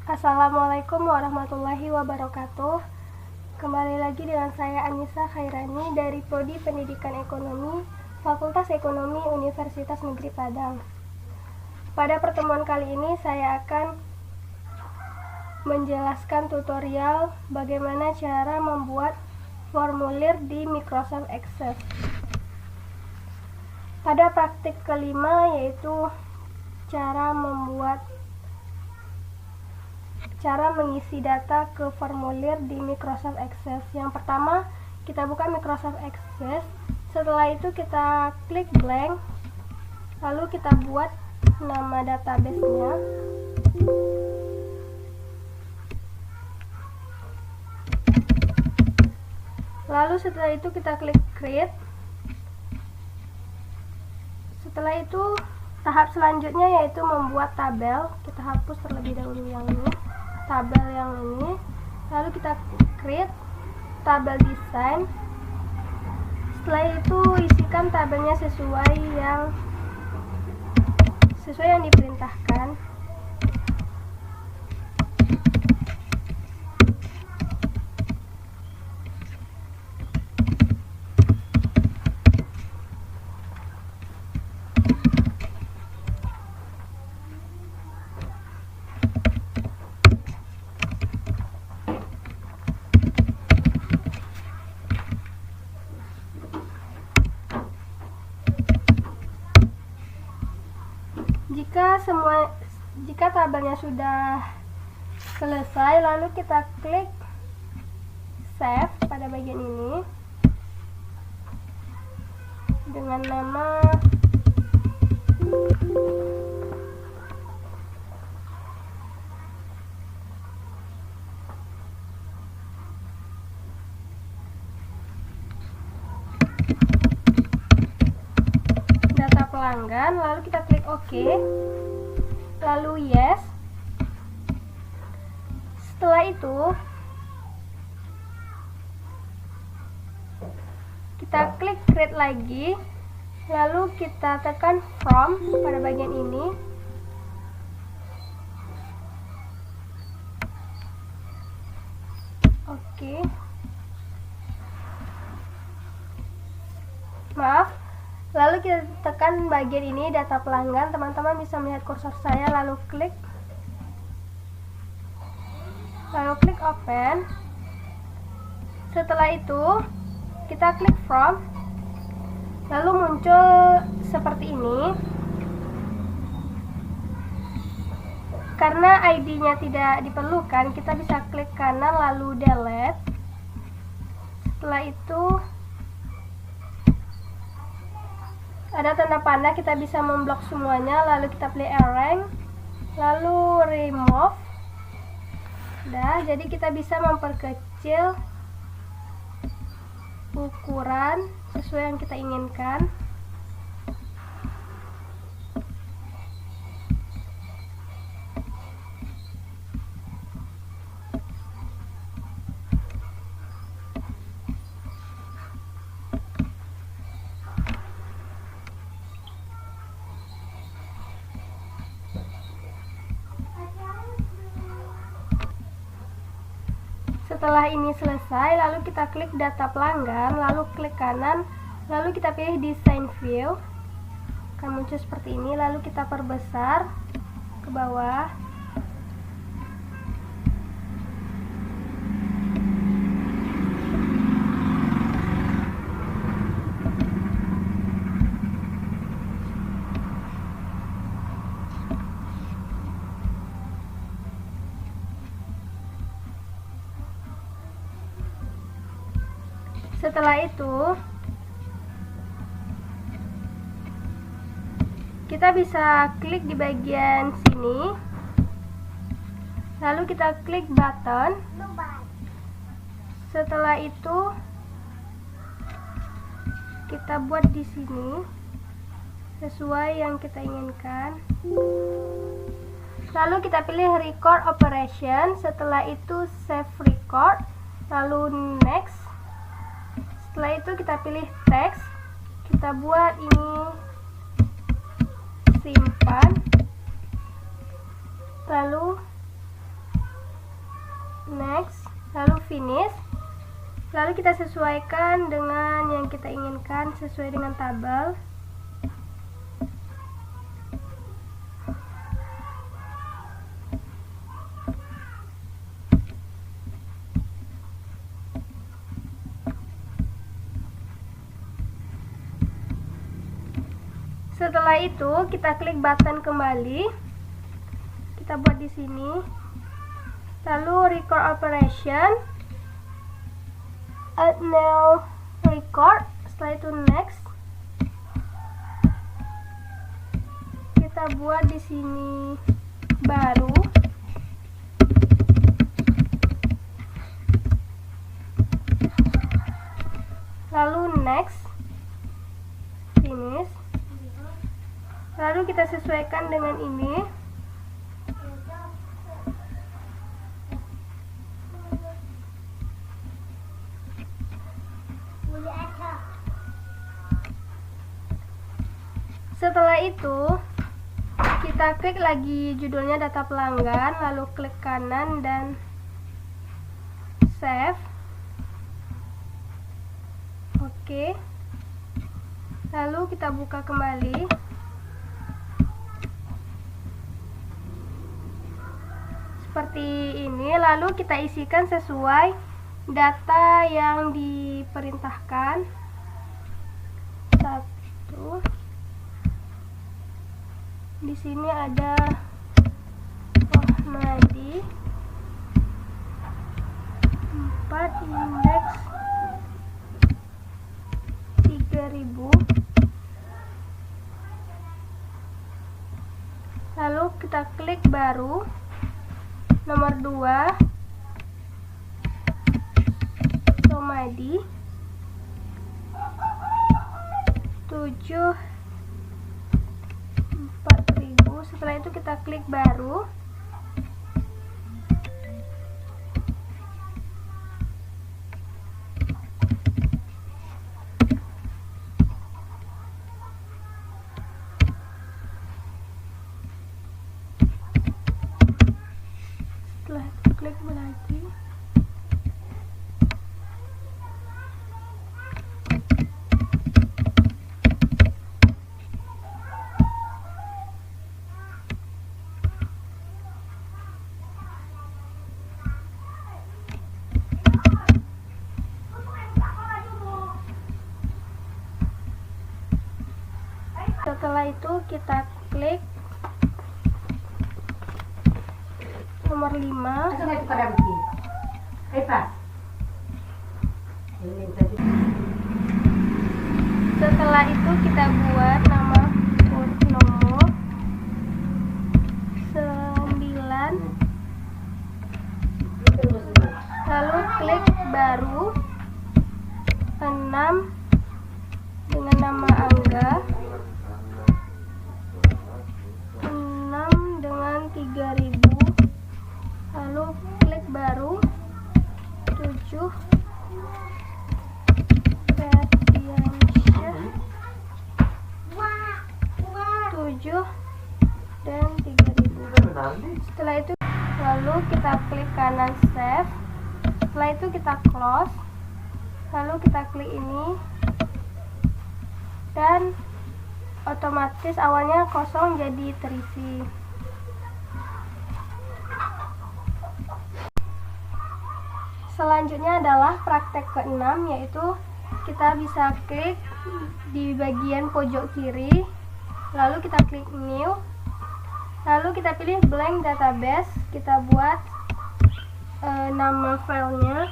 Assalamualaikum warahmatullahi wabarakatuh. Kembali lagi dengan saya Anissa Khairani dari Prodi Pendidikan Ekonomi, Fakultas Ekonomi Universitas Negeri Padang. Pada pertemuan kali ini saya akan menjelaskan tutorial bagaimana cara membuat formulir di Microsoft Excel. Pada praktik kelima, yaitu cara mengisi data ke formulir di Microsoft Excel. Yang pertama, kita buka Microsoft Excel. Setelah itu kita klik blank, lalu kita buat nama database-nya. Lalu setelah itu kita klik create. Setelah itu tahap selanjutnya yaitu membuat tabel. Kita hapus terlebih dahulu yang ini, tabel yang ini. Lalu kita create tabel design. Setelah itu isikan tabelnya sesuai yang diperintahkan. Jika tabelnya sudah selesai, lalu kita klik save pada bagian ini dengan nama data pelanggan. Lalu kita klik OK, lalu yes. Setelah itu kita klik create lagi, lalu kita tekan from pada bagian ini. Oke. Maaf. Lalu kita tekan bagian ini data pelanggan. Teman-teman bisa melihat kursor saya, lalu klik open. Setelah itu kita klik from, lalu muncul seperti ini. Karena ID-nya tidak diperlukan, kita bisa klik kanan lalu delete. Setelah itu ada tanda panah, kita bisa memblok semuanya, lalu kita pilih arrange, lalu remove. Jadi kita bisa memperkecil ukuran sesuai yang kita inginkan. Setelah ini selesai, lalu kita klik data pelanggan, lalu klik kanan, lalu kita pilih design view. Akan muncul seperti ini, lalu kita perbesar ke bawah. Setelah itu kita bisa klik di bagian sini, lalu kita klik button. Setelah itu kita buat di sini sesuai yang kita inginkan. Lalu kita pilih record operation. Setelah itu save record, lalu next. Setelah itu kita pilih teks, kita buat ini simpan, lalu next, lalu finish. Lalu kita sesuaikan dengan yang kita inginkan sesuai dengan tabel. Setelah itu kita klik button kembali. Kita buat di sini. Lalu record operation. Add new record. Setelah itu next. Kita buat di sini baru. Lalu next. Finish. Lalu kita sesuaikan dengan ini. Setelah itu kita klik lagi judulnya data pelanggan, lalu klik kanan dan save. Oke. Lalu kita buka kembali. Seperti ini, lalu kita isikan sesuai data yang diperintahkan. 1. Di sini ada Ahmadi 4, indeks 3000. Lalu kita klik baru. Nomor 2 Somadi 7 4000. Setelah itu kita klik baru. Setelah itu klik lagi. Setelah itu kita klik nomor 5. Setelah itu kita buat nama nomor 9. Lalu klik baru. 6 dengan nama Angga. 6 dengan 3000. Lalu klik baru. 7 Ferdiansyah 7 dan 3000. Setelah itu lalu kita klik kanan save. Setelah itu kita close. Lalu kita klik ini dan otomatis awalnya kosong jadi terisi. Selanjutnya adalah praktek ke-6, yaitu kita bisa klik di bagian pojok kiri, lalu kita klik new, lalu kita pilih blank database, kita buat nama filenya.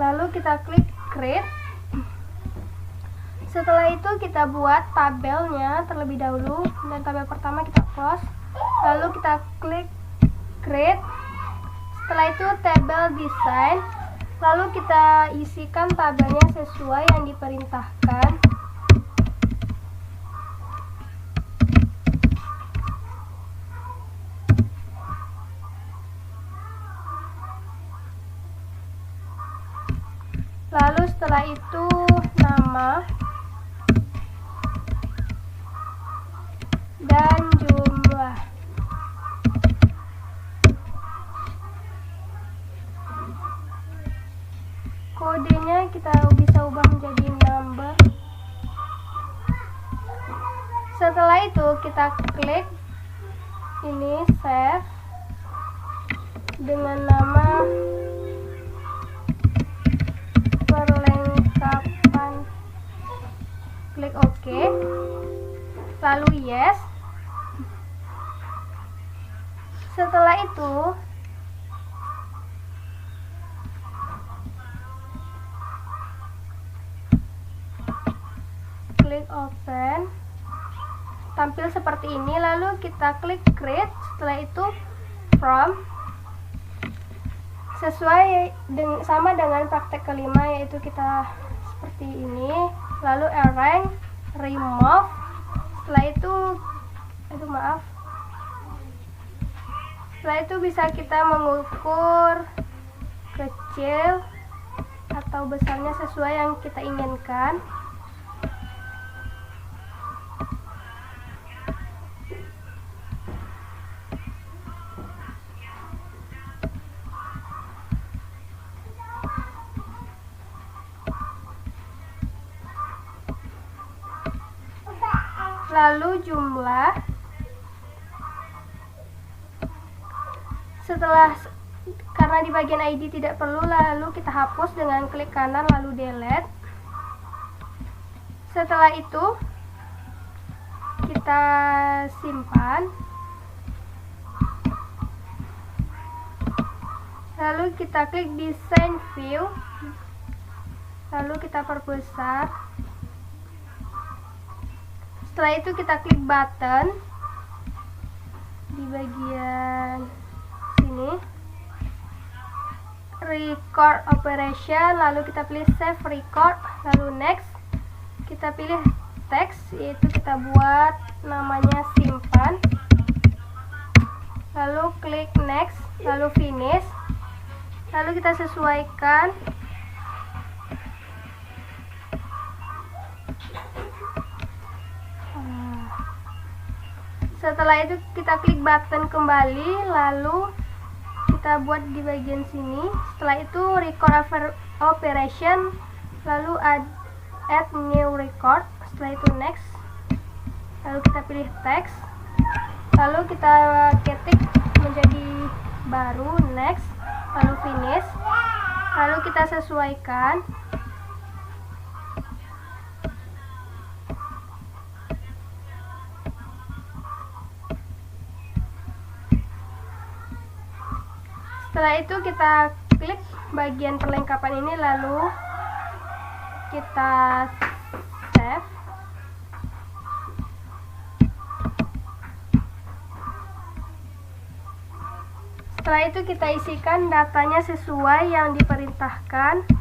Lalu kita klik create. Setelah itu kita buat tabelnya terlebih dahulu, dan tabel pertama kita close. Lalu kita klik create. Setelah itu table design. Lalu kita isikan tabelnya sesuai yang diperintahkan. Lalu setelah itu nama dan jumlah. Kodenya kita bisa ubah menjadi number. Setelah itu kita klik ini save dengan nama perlengkapan. Klik OK, lalu yes. Setelah itu klik open, tampil seperti ini. Lalu kita klik create. Setelah itu from, sesuai sama dengan praktek kelima, yaitu kita seperti ini. Lalu arrange, remove. Setelah itu setelah itu bisa kita mengukur kecil atau besarnya sesuai yang kita inginkan. Lalu jumlah. Karena di bagian ID tidak perlu, lalu kita hapus dengan klik kanan lalu delete. Setelah itu kita simpan, lalu kita klik design view, lalu kita perbesar. Setelah itu kita klik button di bagian sini, record operation, lalu kita pilih save record, lalu next. Kita pilih text, yaitu kita buat namanya simpan, lalu klik next, lalu finish, lalu kita sesuaikan. Setelah itu kita klik button kembali, lalu kita buat di bagian sini. Setelah itu record operation, lalu add new record. Setelah itu next, lalu kita pilih text, lalu kita ketik menjadi baru, next, lalu finish, lalu kita sesuaikan. Setelah itu kita klik bagian perlengkapan ini, lalu kita save. Setelah itu kita isikan datanya sesuai yang diperintahkan.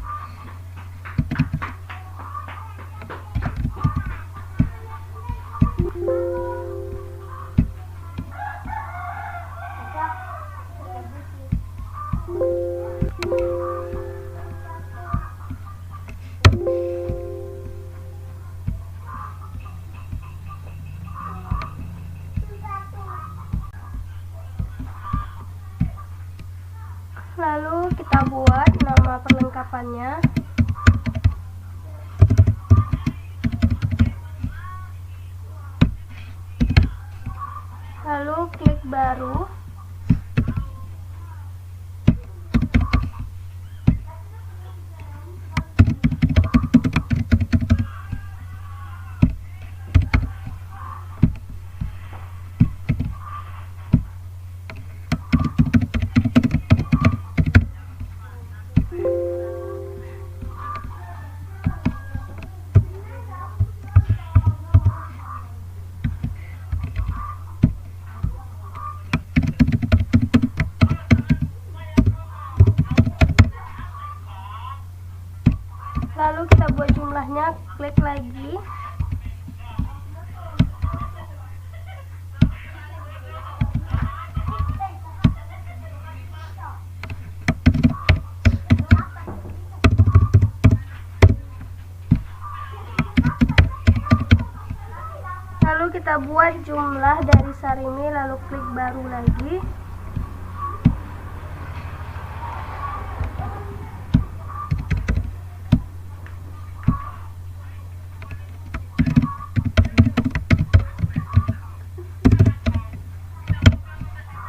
Lalu kita buat nama perlengkapannya. Lalu klik baru. Lalu kita buat jumlahnya, klik lagi. kita buat jumlah dari Sarimi, lalu klik baru lagi.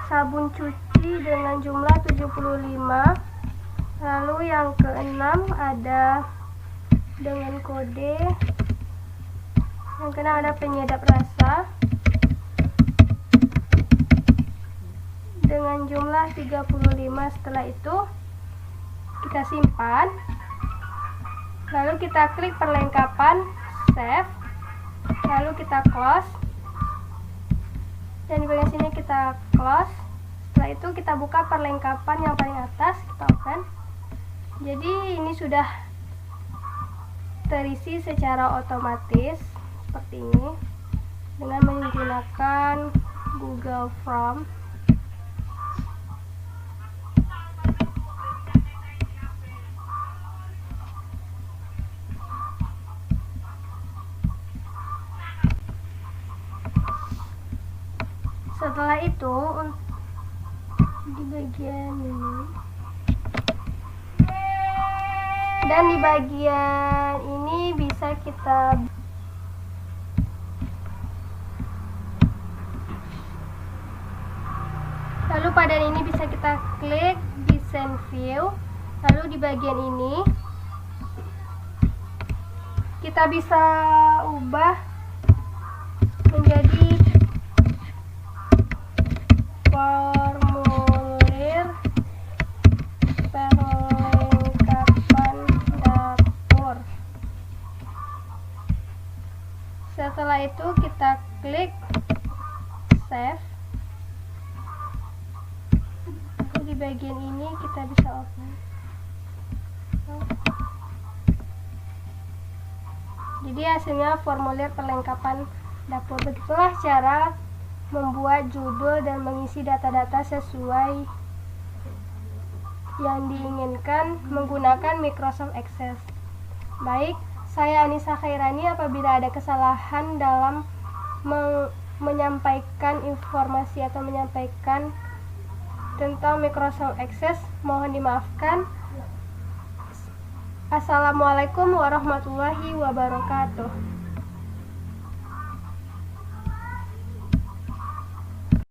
Sabun cuci dengan jumlah 75. Lalu yang keenam ada dengan kode. Yang keenam ada penyedap rasa dengan jumlah 35. Setelah itu kita simpan. Lalu kita klik perlengkapan, save. Lalu kita close. Dan di bagian sini kita close. Setelah itu kita buka perlengkapan yang paling atas, kita open. Jadi ini sudah terisi secara otomatis seperti ini dengan menggunakan Google Form. Setelah itu di bagian ini dan di bagian ini bisa kita lalu pada ini bisa kita klik design view. Lalu di bagian ini kita bisa ubah menjadi formulir perlengkapan dapur. Setelah itu kita klik save. Di bagian ini kita bisa open. Jadi hasilnya formulir perlengkapan dapur. Begitulah cara membuat judul dan mengisi data-data sesuai yang diinginkan menggunakan Microsoft Access. Baik, saya Anissa Khairani. Apabila ada kesalahan dalam menyampaikan informasi atau menyampaikan tentang Microsoft Access, mohon dimaafkan. Assalamualaikum warahmatullahi wabarakatuh.